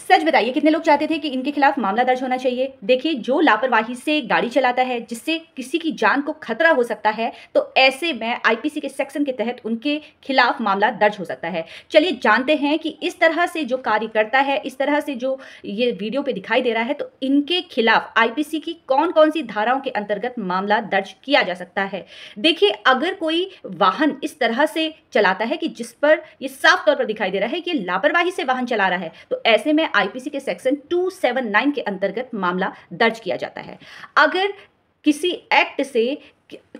सच बताइए कितने लोग चाहते थे कि इनके खिलाफ मामला दर्ज होना चाहिए। देखिए, जो लापरवाही से गाड़ी चलाता है जिससे किसी की जान को खतरा हो सकता है, तो ऐसे में आईपीसी के सेक्शन के तहत उनके खिलाफ मामला दर्ज हो सकता है। चलिए जानते हैं कि इस तरह से जो कार्य करता है, इस तरह से जो ये वीडियो पे दिखाई दे रहा है, तो इनके खिलाफ आईपीसी की कौन-कौन सी धाराओं के अंतर्गत मामला दर्ज किया जा सकता है। देखिए, अगर कोई वाहन इस तरह से चलाता है कि जिस पर ये साफ तौर पर दिखाई दे रहा है कि लापरवाही से वाहन चला रहा है, तो ऐसे में आईपीसी के सेक्शन 279 के अंतर्गत मामला दर्ज किया जाता है। अगर किसी एक्ट से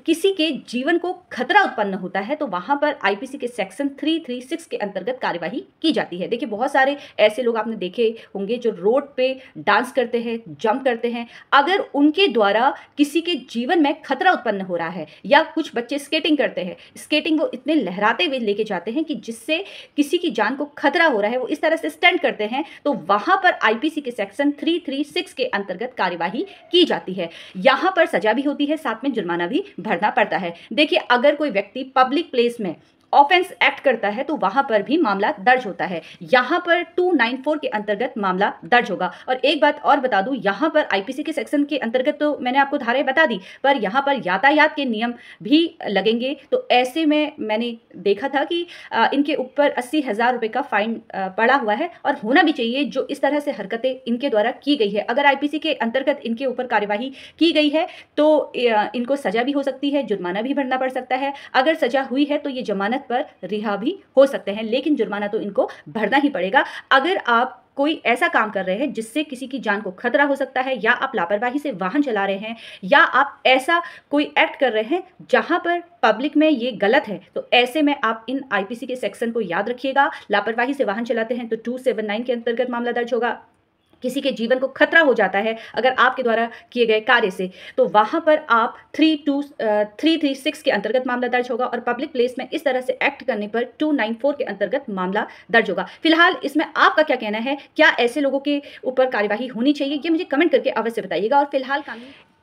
किसी के जीवन को खतरा उत्पन्न होता है, तो वहां पर आईपीसी के सेक्शन 336 के अंतर्गत कार्यवाही की जाती है। देखिए, बहुत सारे ऐसे लोग आपने देखे होंगे जो रोड पे डांस करते हैं, जंप करते हैं। अगर उनके द्वारा किसी के जीवन में खतरा उत्पन्न हो रहा है, या कुछ बच्चे स्केटिंग करते हैं, स्केटिंग वो इतने लहराते हुए लेके जाते हैं कि जिससे किसी की जान को खतरा हो रहा है, वो इस तरह से स्टंट करते हैं, तो वहां पर आईपीसी के सेक्शन 336 के अंतर्गत कार्यवाही की जाती है। यहां पर सजा भी होती है, साथ में जुर्माना भी भरना पड़ता है। देखिए, अगर कोई व्यक्ति पब्लिक प्लेस में ऑफेंस एक्ट करता है, तो वहां पर भी मामला दर्ज होता है। यहां पर 294 के अंतर्गत मामला दर्ज होगा। और एक बात और बता दूं, यहां पर आईपीसी के सेक्शन के अंतर्गत तो मैंने आपको धाराएं बता दी, पर यहां पर यातायात के नियम भी लगेंगे। तो ऐसे में मैंने देखा था कि इनके ऊपर 80,000 रुपए का फाइन पड़ा हुआ है, और होना भी चाहिए। जो इस तरह से हरकतें इनके द्वारा की गई है, अगर आईपीसी के अंतर्गत इनके ऊपर कार्यवाही की गई है, तो इनको सजा भी हो सकती है, जुर्माना भी भरना पड़ सकता है। अगर सजा हुई है तो ये जमानत पर रिहा भी हो सकते हैं, लेकिन जुर्माना तो इनको भरना ही पड़ेगा। अगर आप कोई ऐसा काम कर रहे हैं जिससे किसी की जान को खतरा हो सकता है, या आप लापरवाही से वाहन चला रहे हैं, या आप ऐसा कोई एक्ट कर रहे हैं जहां पर पब्लिक में ये गलत है, तो ऐसे में आप इन आईपीसी के सेक्शन को याद रखिएगा। लापरवाही से वाहन चलाते हैं तो 279 के अंतर्गत मामला दर्ज होगा। किसी के जीवन को खतरा हो जाता है अगर आपके द्वारा किए गए कार्य से, तो वहां पर आप 336 के अंतर्गत मामला दर्ज होगा। और पब्लिक प्लेस में इस तरह से एक्ट करने पर 294 के अंतर्गत मामला दर्ज होगा। फिलहाल इसमें आपका क्या कहना है? क्या ऐसे लोगों के ऊपर कार्यवाही होनी चाहिए? ये मुझे कमेंट करके अवश्य बताइएगा। और फिलहाल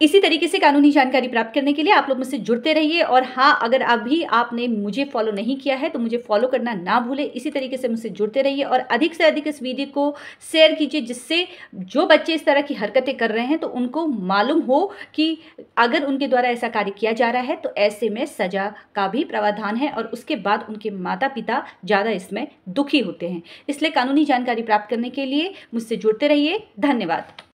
इसी तरीके से कानूनी जानकारी प्राप्त करने के लिए आप लोग मुझसे जुड़ते रहिए। और हाँ, अगर अभी आपने मुझे फॉलो नहीं किया है तो मुझे फॉलो करना ना भूलें। इसी तरीके से मुझसे जुड़ते रहिए और अधिक से अधिक इस वीडियो को शेयर कीजिए, जिससे जो बच्चे इस तरह की हरकतें कर रहे हैं तो उनको मालूम हो कि अगर उनके द्वारा ऐसा कार्य किया जा रहा है तो ऐसे में सजा का भी प्रावधान है, और उसके बाद उनके माता पिता ज़्यादा इसमें दुखी होते हैं। इसलिए कानूनी जानकारी प्राप्त करने के लिए मुझसे जुड़ते रहिए। धन्यवाद।